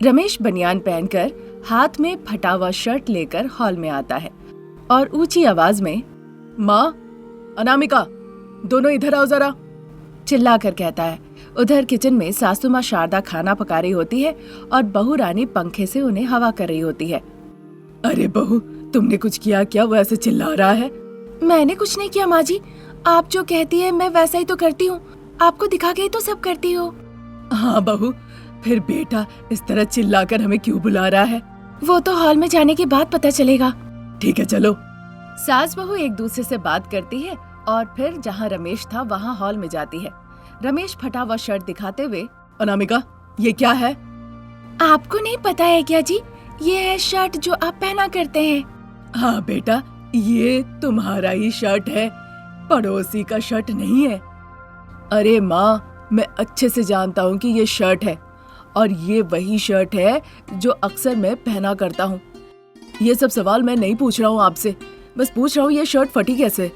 रमेश बनियान पहनकर हाथ में फटा हुआ शर्ट लेकर हॉल में आता है और ऊंची आवाज में, माँ, अनामिका, दोनों इधर आओ जरा, चिल्लाकर कहता है। उधर किचन में सासू माँ शारदा खाना पका रही होती है और बहू रानी पंखे से उन्हें हवा कर रही होती है। अरे बहू, तुमने कुछ किया क्या? वो ऐसे चिल्ला रहा है। मैंने कुछ नहीं किया माँ जी, आप जो कहती है मैं वैसा ही तो करती हूँ, आपको दिखा के ही तो सब करती हूँ। हाँ बहू, फिर बेटा इस तरह चिल्लाकर हमें क्यों बुला रहा है? वो तो हॉल में जाने के बाद पता चलेगा। ठीक है चलो। सास बहू एक दूसरे से बात करती है और फिर जहाँ रमेश था वहाँ हॉल में जाती है। रमेश फटा हुआ शर्ट दिखाते हुए, अनामिका, ये क्या है? आपको नहीं पता है क्या जी? ये है शर्ट जो आप पहना करते हैं। हाँ बेटा, ये तुम्हारा ही शर्ट है, पड़ोसी का शर्ट नहीं है। अरे माँ, मैं अच्छे से जानता हूँ कि ये शर्ट है और ये वही शर्ट है जो अक्सर मैं पहना करता हूँ। ये सब सवाल मैं नहीं पूछ रहा हूँ आपसे, बस पूछ रहा हूँ ये शर्ट फटी कैसे?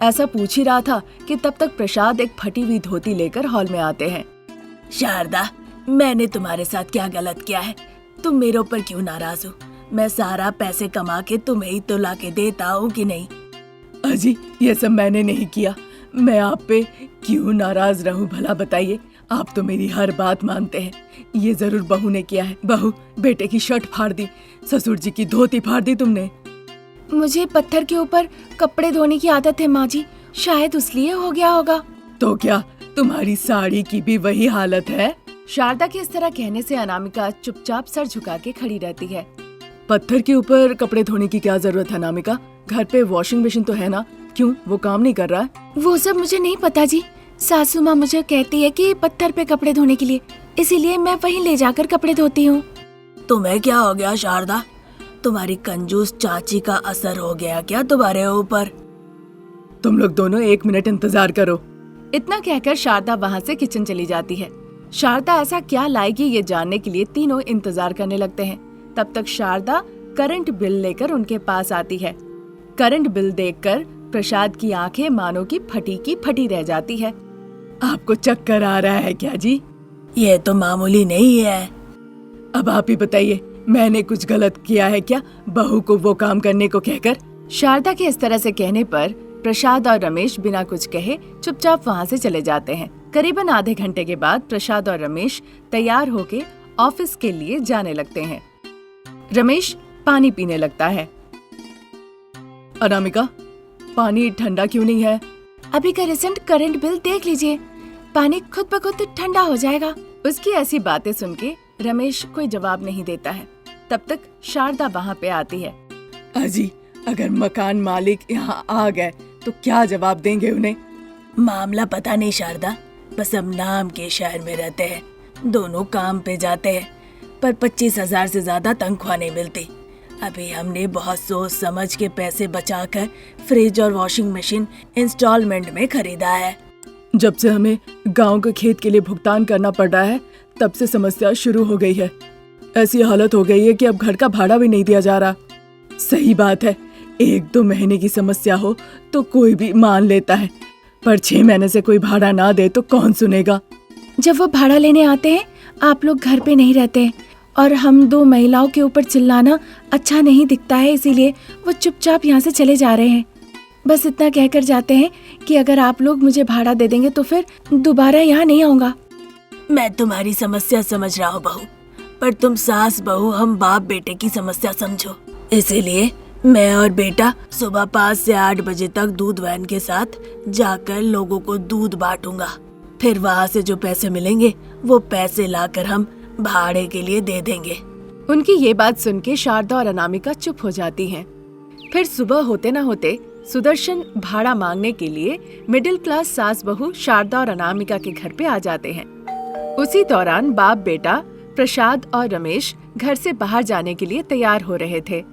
ऐसा पूछ ही रहा था कि तब तक प्रसाद एक फटी हुई धोती लेकर हॉल में आते हैं। शारदा, मैंने तुम्हारे साथ क्या गलत किया है? तुम मेरे ऊपर क्यों नाराज हो? मैं सारा पैसे कमा के तुम्हें ही तो लाके देता हूँ कि नहीं? अजी, ये सब मैंने नहीं किया, मैं आप पे क्यों नाराज रहूं भला बताइए? आप तो मेरी हर बात मानते हैं। ये जरूर बहू ने किया है। बहू, बेटे की शर्ट फाड़ दी, ससुर जी की धोती फाड़ दी तुमने। मुझे पत्थर के ऊपर कपड़े धोने की आदत है माँ जी, शायद इसलिए हो गया होगा। तो क्या तुम्हारी साड़ी की भी वही हालत है? शारदा के इस तरह कहने से अनामिका चुपचाप सर झुका के खड़ी रहती है। पत्थर के ऊपर कपड़े धोने की क्या जरूरत है अनामिका? घर पे वॉशिंग मशीन तो है ना, क्यों वो काम नहीं कर रहा है? वो सब मुझे नहीं पता जी, सासू माँ मुझे कहती है कि पत्थर पे कपड़े धोने के लिए, इसीलिए मैं वहीं ले जाकर कपड़े धोती हूँ। तुम्हें क्या हो गया शारदा? तुम्हारी कंजूस चाची का असर हो गया क्या तुम्हारे ऊपर? तुम लोग दोनों 1 मिनट इंतजार करो। इतना कहकर शारदा वहाँ से किचन चली जाती है। शारदा ऐसा क्या लाएगी ये जानने के लिए तीनों इंतजार करने लगते हैं। तब तक शारदा करंट बिल लेकर उनके पास आती है। करंट बिल देखकर प्रसाद की आंखें मानो की फटी रह जाती है। आपको चक्कर आ रहा है क्या जी? ये तो मामूली नहीं है। अब आप ही बताइए, मैंने कुछ गलत किया है क्या बहू को वो काम करने को कहकर? शारदा के इस तरह से कहने पर प्रसाद और रमेश बिना कुछ कहे चुपचाप वहाँ से चले जाते हैं। करीबन आधे घंटे के बाद प्रसाद और रमेश तैयार होके ऑफिस के लिए जाने लगते हैं। रमेश पानी पीने लगता है। अनामिका, पानी ठंडा क्यों नहीं है? अभी का रिसेंट करंट बिल देख लीजिए, पानी खुद ब खुद ठंडा हो जाएगा। उसकी ऐसी बातें सुन के रमेश कोई जवाब नहीं देता है। तब तक शारदा वहाँ पे आती है। अजी, अगर मकान मालिक यहाँ आ गए तो क्या जवाब देंगे उन्हें? मामला पता नहीं शारदा, बस अब नाम के शहर में रहते हैं, दोनों काम पे जाते हैं, पर 25,000 से ज्यादा तनख्वाह नहीं मिलती। अभी हमने बहुत सोच समझ के पैसे बचाकर फ्रिज और वॉशिंग मशीन इंस्टॉलमेंट में खरीदा है। जब से हमें गांव के खेत के लिए भुगतान करना पड़ रहा है, तब से समस्या शुरू हो गई है। ऐसी हालत हो गई है कि अब घर का भाड़ा भी नहीं दिया जा रहा। सही बात है, 1-2 महीने की समस्या हो तो कोई भी मान लेता है, पर 6 महीने से कोई भाड़ा ना दे तो कौन सुनेगा? जब वो भाड़ा लेने आते हैं, आप लोग घर पे नहीं रहते हैं और हम 2 महिलाओं के ऊपर चिल्लाना अच्छा नहीं दिखता है, इसीलिए वो चुपचाप यहाँ से चले जा रहे हैं। बस इतना कहकर जाते हैं कि अगर आप लोग मुझे भाड़ा दे देंगे तो फिर दोबारा यहाँ नहीं आऊंगा। मैं तुम्हारी समस्या समझ रहा हूँ बहू, पर तुम सास बहू हम बाप बेटे की समस्या समझो। इसीलिए मैं और बेटा सुबह 5 से 8 बजे तक दूध वैन के साथ जाकर लोगों को दूध बांटूंगा। फिर वहाँ से जो पैसे मिलेंगे वो पैसे लाकर हम भाड़े के लिए दे देंगे। उनकी ये बात सुन के शारदा और अनामिका चुप हो जाती हैं। फिर सुबह होते न होते सुदर्शन भाड़ा मांगने के लिए मिडिल क्लास सास बहू शारदा और अनामिका के घर पे आ जाते हैं। उसी दौरान बाप बेटा प्रसाद और रमेश घर से बाहर जाने के लिए तैयार हो रहे थे।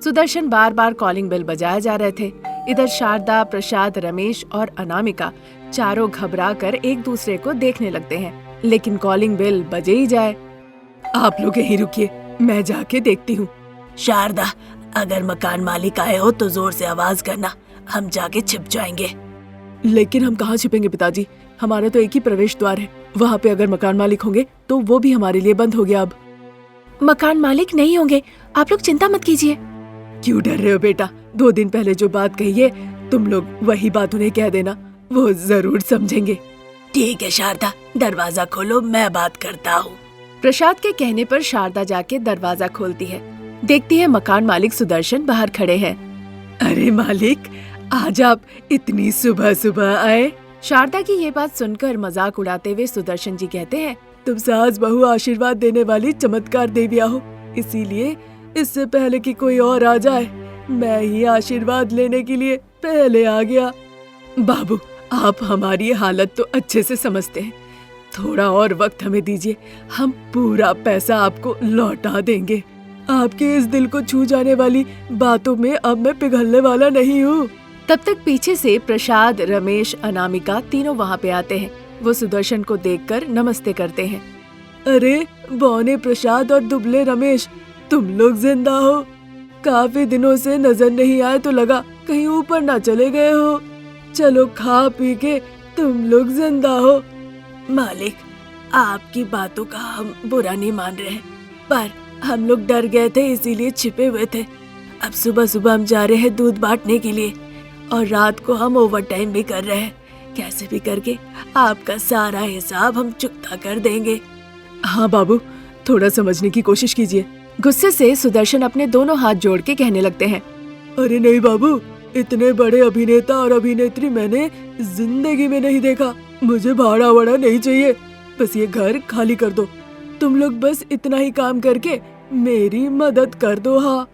सुदर्शन बार बार कॉलिंग बेल बजाए जा रहे थे। इधर शारदा, प्रसाद, रमेश और अनामिका चारों घबरा कर एक दूसरे को देखने लगते हैं, लेकिन कॉलिंग बेल बजे ही जाए। आप लोग यहीं रुकिए, मैं जाके देखती हूँ। शारदा, अगर मकान मालिक आए हो तो जोर से आवाज करना, हम जाके छिप जाएंगे। लेकिन हम कहाँ छिपेंगे पिताजी, हमारा तो एक ही प्रवेश द्वार है, वहाँ पे अगर मकान मालिक होंगे तो वो भी हमारे लिए बंद हो गया। अब मकान मालिक नहीं होंगे, आप लोग चिंता मत कीजिए। क्यों डर रहे हो बेटा? 2 दिन पहले जो बात कही है तुम लोग वही बात उन्हें कह देना, वो जरूर समझेंगे। ठीक है शारदा, दरवाजा खोलो, मैं बात करता हूँ। प्रसाद के कहने पर शारदा जाके दरवाजा खोलती है। देखती है मकान मालिक सुदर्शन बाहर खड़े हैं। अरे मालिक, आज आप इतनी सुबह सुबह आए? शारदा की ये बात सुनकर मजाक उड़ाते हुए सुदर्शन जी कहते हैं, तुम सास बहू आशीर्वाद देने वाली चमत्कार देविया हो, इसीलिए इससे पहले कि कोई और आ जाए मैं ही आशीर्वाद लेने के लिए पहले आ गया। बाबू, आप हमारी हालत तो अच्छे से समझते हैं, थोड़ा और वक्त हमें दीजिए, हम पूरा पैसा आपको लौटा देंगे। आपके इस दिल को छू जाने वाली बातों में अब मैं पिघलने वाला नहीं हूँ। तब तक पीछे से प्रसाद, रमेश, अनामिका तीनों वहाँ पे आते हैं। वो सुदर्शन को देखकर नमस्ते करते हैं। अरे बौने प्रसाद और दुबले रमेश, तुम लोग जिंदा हो? काफी दिनों से नजर नहीं आए तो लगा कहीं ऊपर ना चले गए हो। चलो खा पी के तुम लोग जिंदा हो। मालिक, आपकी बातों का हम बुरा नहीं मान रहे, पर हम लोग डर गए थे इसीलिए छिपे हुए थे। अब सुबह सुबह हम जा रहे हैं दूध बांटने के लिए और रात को हम ओवर टाइम भी कर रहे हैं। कैसे भी करके आपका सारा हिसाब हम चुकता कर देंगे। हाँ बाबू, थोड़ा समझने की कोशिश कीजिए। गुस्से से सुदर्शन अपने दोनों हाथ जोड़ के कहने लगते हैं। अरे नहीं बाबू, इतने बड़े अभिनेता और अभिनेत्री मैंने जिंदगी में नहीं देखा। मुझे भाड़ा वाड़ा नहीं चाहिए, बस ये घर खाली कर दो। तुम लोग बस इतना ही काम करके मेरी मदद कर दो। हाँ,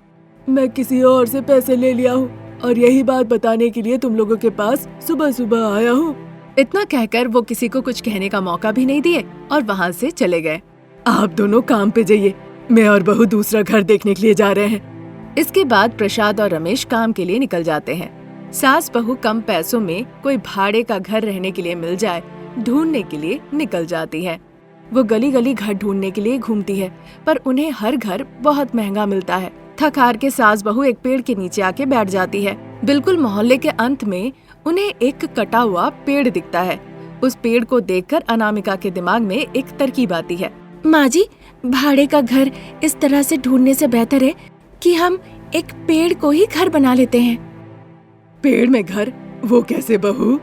मैं किसी और से पैसे ले लिया हूँ और यही बात बताने के लिए तुम लोगों के पास सुबह सुबह आया हूँ। इतना कहकर वो किसी को कुछ कहने का मौका भी नहीं दिए और वहाँ से चले गए। आप दोनों काम पे जाइए, मैं और बहू दूसरा घर देखने के लिए जा रहे हैं। इसके बाद प्रसाद और रमेश काम के लिए निकल जाते हैं। सास बहू कम पैसों में कोई भाड़े का घर रहने के लिए मिल जाए ढूंढने के लिए निकल जाती है। वो गली गली घर ढूंढने के लिए घूमती है, पर उन्हें हर घर बहुत महंगा मिलता है। थक हार के सास बहू एक पेड़ के नीचे आके बैठ जाती है। बिल्कुल मोहल्ले के अंत में उन्हें एक कटा हुआ पेड़ दिखता है। उस पेड़ को देखकर अनामिका के दिमाग में एक तरकीब आती है। माँ जी, भाड़े का घर इस तरह से ढूंढने से बेहतर है कि हम एक पेड़ को ही घर बना लेते हैं। पेड़ में घर? वो कैसे बहू?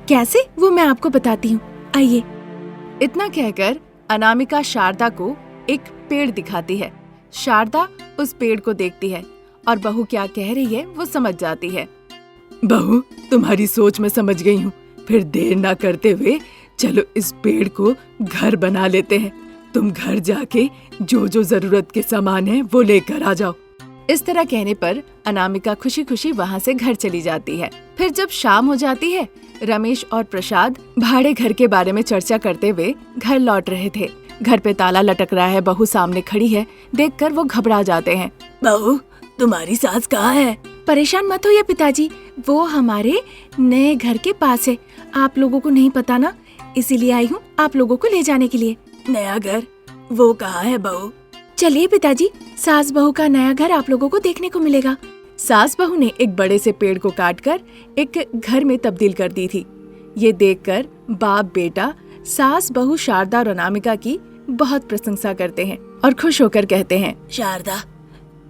कैसे, वो मैं आपको बताती हूँ, आइए। इतना कहकर अनामिका शारदा को एक पेड़ दिखाती है। शारदा उस पेड़ को देखती है और बहू क्या कह रही है वो समझ जाती है। बहू, तुम्हारी सोच मैं समझ गई हूँ, फिर देर ना करते हुए चलो इस पेड़ को घर बना लेते हैं। तुम घर जाके जो जो जरूरत के सामान है वो लेकर आ जाओ। इस तरह कहने पर अनामिका खुशी खुशी वहाँ से घर चली जाती है। फिर जब शाम हो जाती है, रमेश और प्रसाद भाड़े घर के बारे में चर्चा करते हुए घर लौट रहे थे। घर पे ताला लटक रहा है, बहू सामने खड़ी है। देखकर वो घबरा जाते हैं। बहू, तुम्हारी सास कहाँ है? परेशान मत होइए पिताजी, वो हमारे नए घर के पास है। आप लोगों को नहीं पता ना, इसीलिए आई हूँ आप लोगों को ले जाने के लिए। नया घर? वो कहाँ है बहू? चलिए पिताजी, सास बहू का नया घर आप लोगों को देखने को मिलेगा। सास बहू ने एक बड़े से पेड़ को काटकर एक घर में तब्दील कर दी थी। ये देखकर बाप बेटा सास बहू शारदा और अनामिका की बहुत प्रशंसा करते हैं और खुश होकर कहते हैं, शारदा,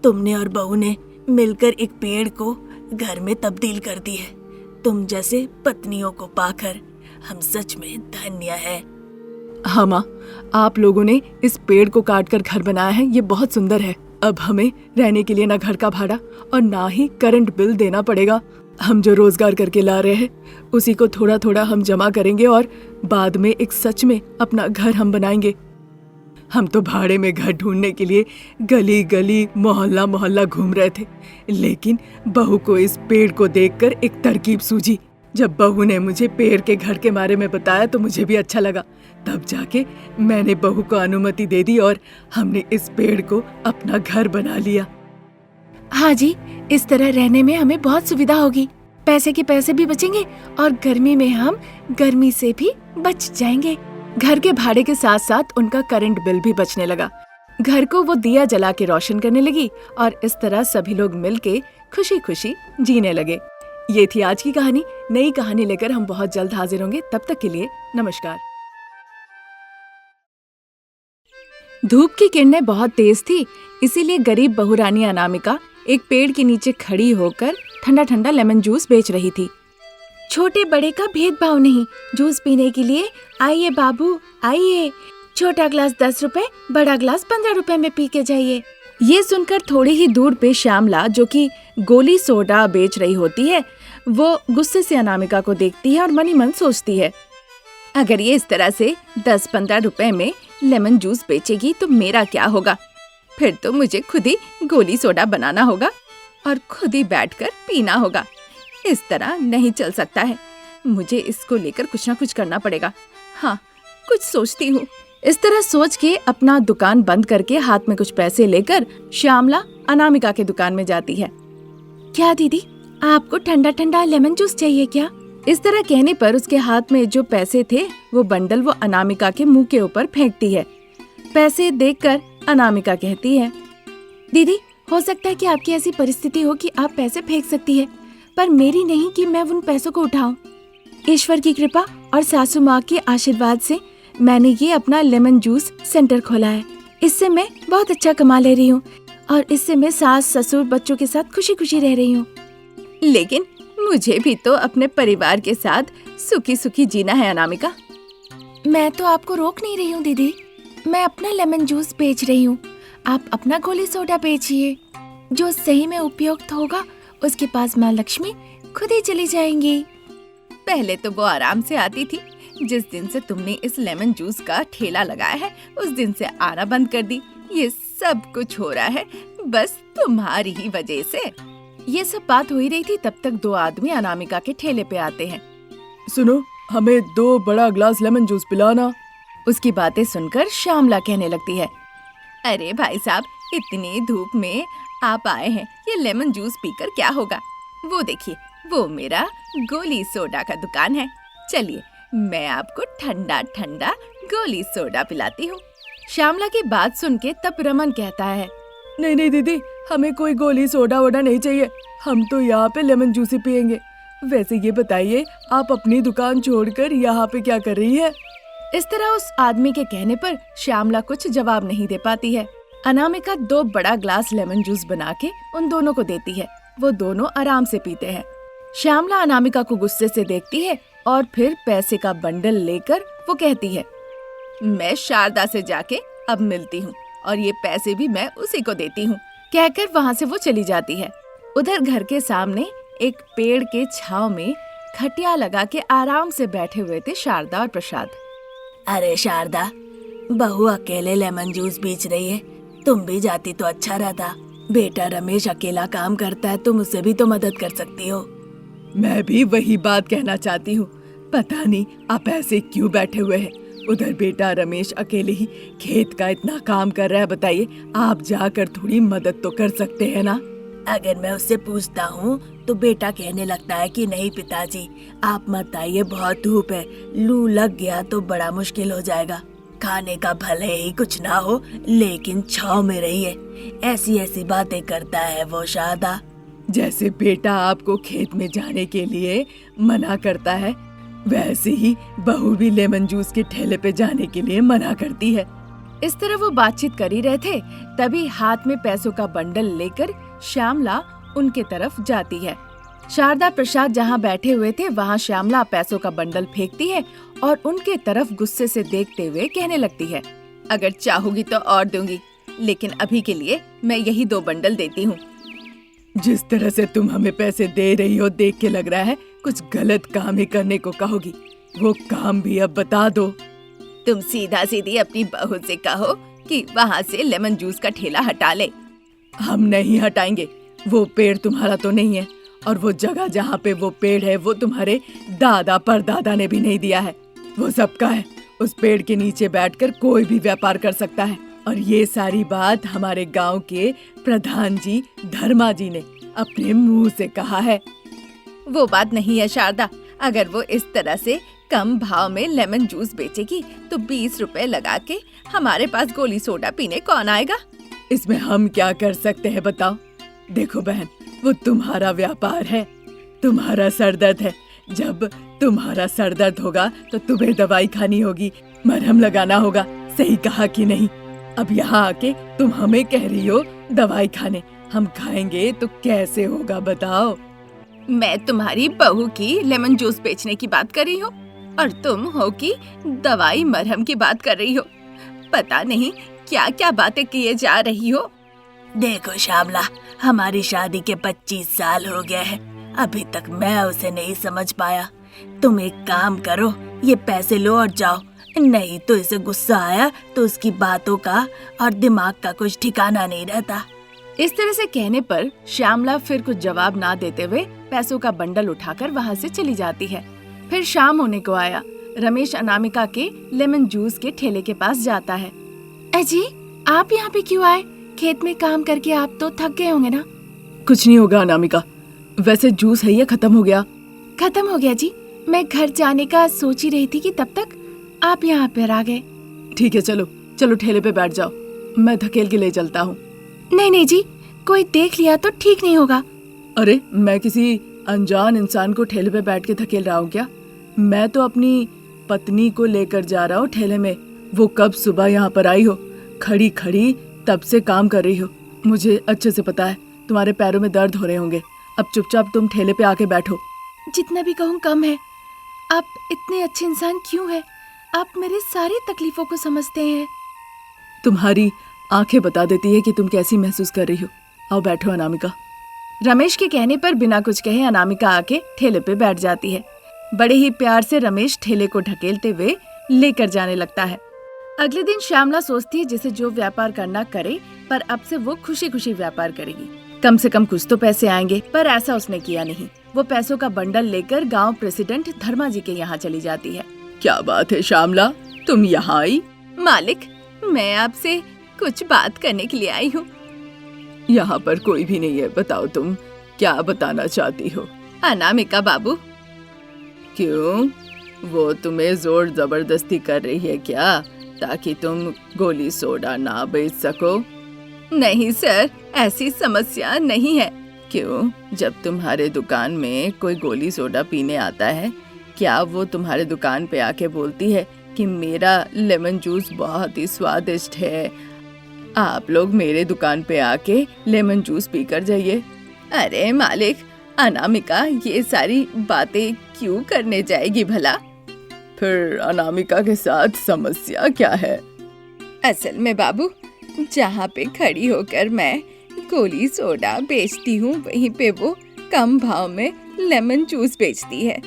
तुमने और बहू ने मिलकर एक पेड़ को घर में तब्दील कर दी है। तुम जैसे पत्नियों को पाकर हम सच में धन्य हैं। हाँ माँ, आप लोगों ने इस पेड़ को काटकर घर बनाया है, ये बहुत सुंदर है। अब हमें रहने के लिए ना घर का भाड़ा और ना ही करंट बिल देना पड़ेगा। हम जो रोजगार करके ला रहे हैं उसी को थोड़ा थोड़ा हम जमा करेंगे और बाद में एक सच में अपना घर हम बनाएंगे। हम तो भाड़े में घर ढूंढने के लिए गली गली मोहल्ला मोहल्ला घूम रहे थे, लेकिन बहू को इस पेड़ को देखकर एक तरकीब सूझी। जब बहू ने मुझे पेड़ के घर के बारे में बताया तो मुझे भी अच्छा लगा। तब जाके मैंने बहू को अनुमति दे दी और हमने इस पेड़ को अपना घर बना लिया। हाँ जी, इस तरह रहने में हमें बहुत सुविधा होगी। पैसे के पैसे भी बचेंगे और गर्मी में हम गर्मी से भी बच जाएंगे। घर के भाड़े के साथ साथ उनका करंट बिल भी बचने लगा। घर को वो दिया जला के रोशन करने लगी और इस तरह सभी लोग मिलके खुशी खुशी जीने लगे। ये थी आज की कहानी। नई कहानी लेकर हम बहुत जल्द हाजिर होंगे। तब तक के लिए नमस्कार। धूप की किरणें बहुत तेज थी, इसीलिए गरीब बहुरानी अनामिका एक पेड़ के नीचे खड़ी होकर ठंडा ठंडा लेमन जूस बेच रही थी। छोटे बड़े का भेदभाव नहीं, जूस पीने के लिए आइए बाबू आइए। छोटा ग्लास 10 रुपए, बड़ा ग्लास 15 रुपए में पी के जाइए। ये सुनकर थोड़ी ही दूर पे श्यामला, जो कि गोली सोडा बेच रही होती है, वो गुस्से से अनामिका को देखती है और मन ही मन सोचती है, अगर ये इस तरह से 10-15 रुपए में लेमन जूस बेचेगी तो मेरा क्या होगा। फिर तो मुझे खुद ही गोली सोडा बनाना होगा और खुद ही बैठकर पीना होगा। इस तरह नहीं चल सकता है, मुझे इसको लेकर कुछ ना कुछ करना पड़ेगा। हाँ, कुछ सोचती हूँ। इस तरह सोच के अपना दुकान बंद करके हाथ में कुछ पैसे लेकर श्यामला अनामिका के दुकान में जाती है। क्या दीदी, आपको ठंडा ठंडा लेमन जूस चाहिए क्या? इस तरह कहने पर उसके हाथ में जो पैसे थे वो बंडल वो अनामिका के मुंह के ऊपर फेंकती है। पैसे देखकर अनामिका कहती है, दीदी हो सकता है कि आपकी ऐसी परिस्थिति हो कि आप पैसे फेंक सकती है, पर मेरी नहीं कि मैं उन पैसों को उठाऊं। ईश्वर की कृपा और सासू माँ के आशीर्वाद से मैंने ये अपना लेमन जूस सेंटर खोला है। इससे मैं बहुत अच्छा कमा ले रही हूँ और इससे मैं सास ससुर बच्चों के साथ खुशी खुशी रह रही हूँ। लेकिन मुझे भी तो अपने परिवार के साथ सुखी सुखी जीना है अनामिका। मैं तो आपको रोक नहीं रही हूँ दीदी, मैं अपना लेमन जूस बेच रही हूँ, आप अपना गोली सोडा बेचिए। जो सही में उपयुक्त होगा उसके पास माँ लक्ष्मी खुद ही चली जाएंगी। पहले तो वो आराम से आती थी, जिस दिन से तुमने इस लेमन जूस का ठेला लगाया है उस दिन से आना बंद कर दी। ये सब कुछ हो रहा है बस तुम्हारी ही वजह से। ये सब बात हो ही रही थी, तब तक दो आदमी अनामिका के ठेले पे आते हैं। सुनो, हमें 2 बड़ा ग्लास लेमन जूस पिलाना। उसकी बातें सुनकर श्यामला कहने लगती है, अरे भाई साहब, इतनी धूप में आप आए हैं, ये लेमन जूस पीकर क्या होगा। वो देखिए, वो मेरा गोली सोडा का दुकान है, चलिए मैं आपको ठंडा ठंडा गोली सोडा पिलाती हूँ। श्यामला की बात सुन के तब रमन कहता है, नहीं नहीं दीदी, हमें कोई गोली सोडा वोडा नहीं चाहिए, हम तो यहाँ पे लेमन जूस ही पियेंगे। वैसे ये बताइए, आप अपनी दुकान छोड़कर यहाँ पे क्या कर रही है? इस तरह उस आदमी के कहने पर श्यामला कुछ जवाब नहीं दे पाती है। अनामिका 2 बड़ा ग्लास लेमन जूस बना के उन दोनों को देती है। वो दोनों आराम से पीते हैं। श्यामला अनामिका को गुस्से से देखती है और फिर पैसे का बंडल लेकर वो कहती है, मैं शारदा से जाके अब मिलती हूँ और ये पैसे भी मैं उसी को देती हूँ। कहकर वहाँ से वो चली जाती है। उधर घर के सामने एक पेड़ के छांव में खटिया लगा के आराम से बैठे हुए थे शारदा और प्रसाद। अरे शारदा, बहू अकेले लेमन जूस बेच रही है, तुम भी जाती तो अच्छा रहता। बेटा रमेश अकेला काम करता है, तुम उसे भी तो मदद कर सकती हो। मैं भी वही बात कहना चाहती हूँ, पता नहीं आप ऐसे क्यों बैठे हुए हैं। उधर बेटा रमेश अकेले ही खेत का इतना काम कर रहा है, बताइए आप जाकर थोड़ी मदद तो कर सकते हैं ना। अगर मैं उससे पूछता हूँ तो बेटा कहने लगता है कि नहीं पिताजी, आप मत आइए, बहुत धूप है, लू लग गया तो बड़ा मुश्किल हो जाएगा। खाने का भले ही कुछ ना हो लेकिन छांव में रहिए। ऐसी ऐसी बातें करता है वो शारदा। जैसे बेटा आपको खेत में जाने के लिए मना करता है, वैसे ही बहू भी लेमन जूस के ठेले पे जाने के लिए मना करती है। इस तरह वो बातचीत कर ही रहे थे, तभी हाथ में पैसों का बंडल लेकर श्यामला उनके तरफ जाती है। शारदा प्रसाद जहाँ बैठे हुए थे वहाँ श्यामला पैसों का बंडल फेंकती है और उनके तरफ गुस्से से देखते हुए कहने लगती है, अगर चाहोगी तो और दूंगी, लेकिन अभी के लिए मैं यही 2 बंडल देती हूँ। जिस तरह से तुम हमें पैसे दे रही हो देख के लग रहा है कुछ गलत काम ही करने को कहोगी। वो काम भी अब बता दो। तुम सीधा सीधी अपनी बहू से कहो कि वहाँ से लेमन जूस का ठेला हटा ले। हम नहीं हटाएंगे, वो पेड़ तुम्हारा तो नहीं है और वो जगह जहाँ पे वो पेड़ है वो तुम्हारे दादा परदादा ने भी नहीं दिया है, वो सबका है। उस पेड़ के नीचे बैठकर कोई भी व्यापार कर सकता है और ये सारी बात हमारे गांव के प्रधान जी धर्मा जी ने अपने मुंह से कहा है। वो बात नहीं है शारदा, अगर वो इस तरह से कम भाव में लेमन जूस बेचेगी तो 20 रुपए लगा के हमारे पास गोली सोडा पीने कौन आएगा। इसमें हम क्या कर सकते हैं बताओ। देखो बहन, वो तुम्हारा व्यापार है, तुम्हारा सरदर्द है। जब तुम्हारा सरदर्द होगा तो तुम्हें दवाई खानी होगी, मरहम लगाना होगा। सही कहा कि नहीं? अब यहाँ आके तुम हमें कह रही हो दवाई खाने, हम खाएंगे तो कैसे होगा बताओ। मैं तुम्हारी बहू की लेमन जूस बेचने की बात कर रही हूँ और तुम हो कि दवाई मरहम की बात कर रही हो। पता नहीं क्या क्या बातें किए जा रही हो। देखो श्यामला, हमारी शादी के 25 साल हो गए हैं, अभी तक मैं उसे नहीं समझ पाया। तुम एक काम करो, ये पैसे लो और जाओ, नहीं तो इसे गुस्सा आया तो उसकी बातों का और दिमाग का कुछ ठिकाना नहीं रहता। इस तरह से कहने पर श्यामला फिर कुछ जवाब ना देते हुए पैसों का बंडल उठाकर वहाँ से चली जाती है। फिर शाम होने को आया। रमेश अनामिका के लेमन जूस के ठेले के पास जाता है। अजी, आप यहाँ पे क्यों आए? खेत में काम करके आप तो थक गए होंगे ना? कुछ नहीं होगा अनामिका, वैसे जूस है या खत्म हो गया? खत्म हो गया जी, मैं घर जाने का सोच ही रही थी कि तब तक आप यहाँ पर आ गए। ठीक है, चलो चलो ठेले पे बैठ जाओ, मैं धकेल के ले चलता हूँ। नहीं नहीं जी, कोई देख लिया तो ठीक नहीं होगा। अरे मैं किसी अनजान इंसान को ठेले पे बैठ के धकेल रहा हूँ क्या? मैं तो अपनी पत्नी को लेकर जा रहा हूँ ठेले में। वो कब सुबह यहाँ पर आई हो, खड़ी खड़ी तब से काम कर रही हो। मुझे अच्छे से पता है तुम्हारे पैरों में दर्द हो रहे होंगे। अब चुपचाप तुम ठेले पे आके बैठो। जितना भी कहूँ कम है। आप इतने अच्छे इंसान क्यों हैं? आप मेरे सारी तकलीफों को समझते हैं। तुम्हारी आंखें बता देती है कि तुम कैसी महसूस कर रही हो। आओ बैठो अनामिका। रमेश के कहने पर बिना कुछ कहे अनामिका आके ठेले पे बैठ जाती है। बड़े ही प्यार से रमेश ठेले को ढकेलते हुए लेकर जाने लगता है। अगले दिन श्यामला सोचती है जिसे जो व्यापार करना करे, पर अब से वो खुशी खुशी व्यापार करेगी। कम से कम कुछ तो पैसे आएंगे, पर ऐसा उसने किया नहीं। वो पैसों का बंडल लेकर गांव प्रेसिडेंट धर्मा जी के यहाँ चली जाती है। क्या बात है श्यामला, तुम यहाँ आई? मालिक, मैं आपसे कुछ बात करने के लिए आई हूँ। यहाँ पर कोई भी नहीं है, बताओ तुम क्या बताना चाहती हो? अनामिका बाबू। क्यों, वो तुम्हें जोर जबरदस्ती कर रही है क्या, ताकि तुम गोली सोडा ना बेच सको? नहीं सर, ऐसी समस्या नहीं है। क्यों, जब तुम्हारे दुकान में कोई गोली सोडा पीने आता है, क्या वो तुम्हारे दुकान पे आके बोलती है कि मेरा लेमन जूस बहुत ही स्वादिष्ट है, आप लोग मेरे दुकान पे आके लेमन जूस पीकर जाइए? अरे मालिक, अनामिका ये सारी बातें क्यों करने जाएगी भला? फिर अनामिका के साथ समस्या क्या है? असल में बाबू, जहाँ पे खड़ी होकर मैं गोली सोडा बेचती हूँ, वहीं पे वो कम भाव में लेमन जूस बेचती है।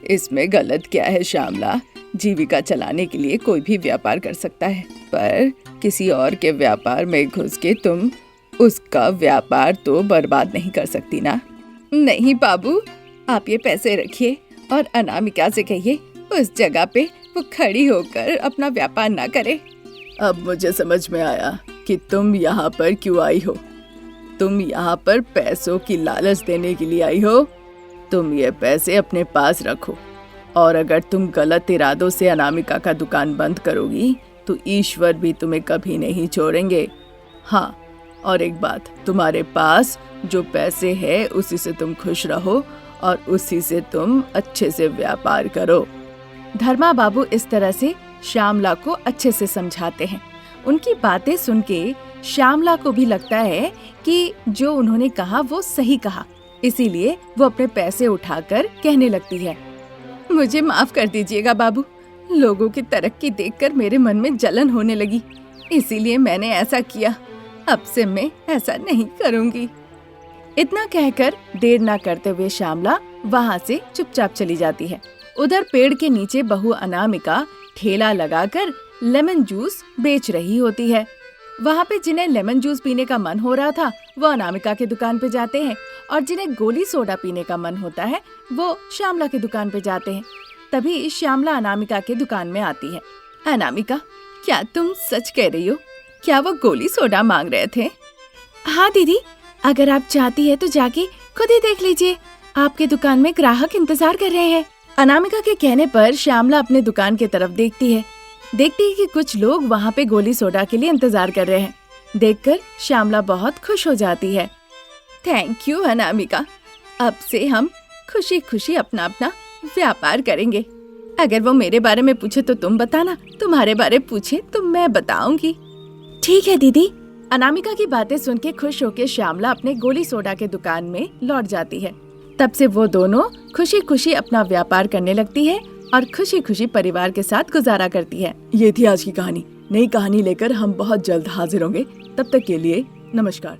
इसमें गलत क्या है श्यामला? जीविका चलाने के लिए कोई भी व्यापार कर सकता है, पर किसी और के व्यापार में घुस के तुम उसका व्यापार तो बर्बाद नहीं कर सकती ना। नहीं बाबू, आप ये पैसे रखिए और अनामिका से कहिए उस जगह पे वो खड़ी होकर अपना व्यापार ना करे। अब मुझे समझ में आया कि तुम यहाँ पर क्यों आई हो। तुम यहाँ पर पैसों की लालच देने के लिए आई हो। तुम ये पैसे अपने पास रखो, और अगर तुम गलत इरादों से अनामिका का दुकान बंद करोगी तो ईश्वर भी तुम्हें कभी नहीं छोड़ेंगे। हाँ, और एक बात, तुम्हारे पास जो पैसे है उसी से तुम खुश रहो और उसी से तुम अच्छे से व्यापार करो। धर्मा बाबू इस तरह से श्यामला को अच्छे से समझाते हैं। उनकी बातें सुन के श्यामला को भी लगता है कि जो उन्होंने कहा वो सही कहा, इसीलिए वो अपने पैसे उठाकर कहने लगती है, मुझे माफ कर दीजिएगा बाबू, लोगों की तरक्की देखकर मेरे मन में जलन होने लगी, इसीलिए मैंने ऐसा किया। अब से मैं ऐसा नहीं करूंगी। इतना कहकर देर ना करते हुए श्यामला वहाँ से चुपचाप चली जाती है। उधर पेड़ के नीचे बहू अनामिका ठेला लगाकर लेमन जूस बेच रही होती है। वहाँ पे जिन्हें लेमन जूस पीने का मन हो रहा था वो अनामिका के दुकान पे जाते हैं, और जिन्हें गोली सोडा पीने का मन होता है वो श्यामला के दुकान पे जाते हैं। तभी श्यामला अनामिका के दुकान में आती है। अनामिका, क्या तुम सच कह रही हो? क्या वो गोली सोडा मांग रहे थे? हाँ दीदी, अगर आप चाहती है तो जाके खुद ही देख लीजिए, आपके दुकान में ग्राहक इंतजार कर रहे हैं। अनामिका के कहने पर श्यामला अपने दुकान की तरफ देखती है कि कुछ लोग वहाँ पे गोली सोडा के लिए इंतजार कर रहे हैं। देखकर श्यामला बहुत खुश हो जाती है। थैंक यू अनामिका, अब से हम खुशी खुशी अपना अपना व्यापार करेंगे। अगर वो मेरे बारे में पूछे तो तुम बताना, तुम्हारे बारे पूछे तो मैं बताऊंगी। ठीक है दीदी। अनामिका की बातें सुन के खुश होकर श्यामला अपने गोली सोडा के दुकान में लौट जाती है। तब से वो दोनों खुशी खुशी अपना व्यापार करने लगती है और खुशी खुशी परिवार के साथ गुजारा करती है। ये थी आज की कहानी। नई कहानी लेकर हम बहुत जल्द हाजिर होंगे। तब तक के लिए नमस्कार।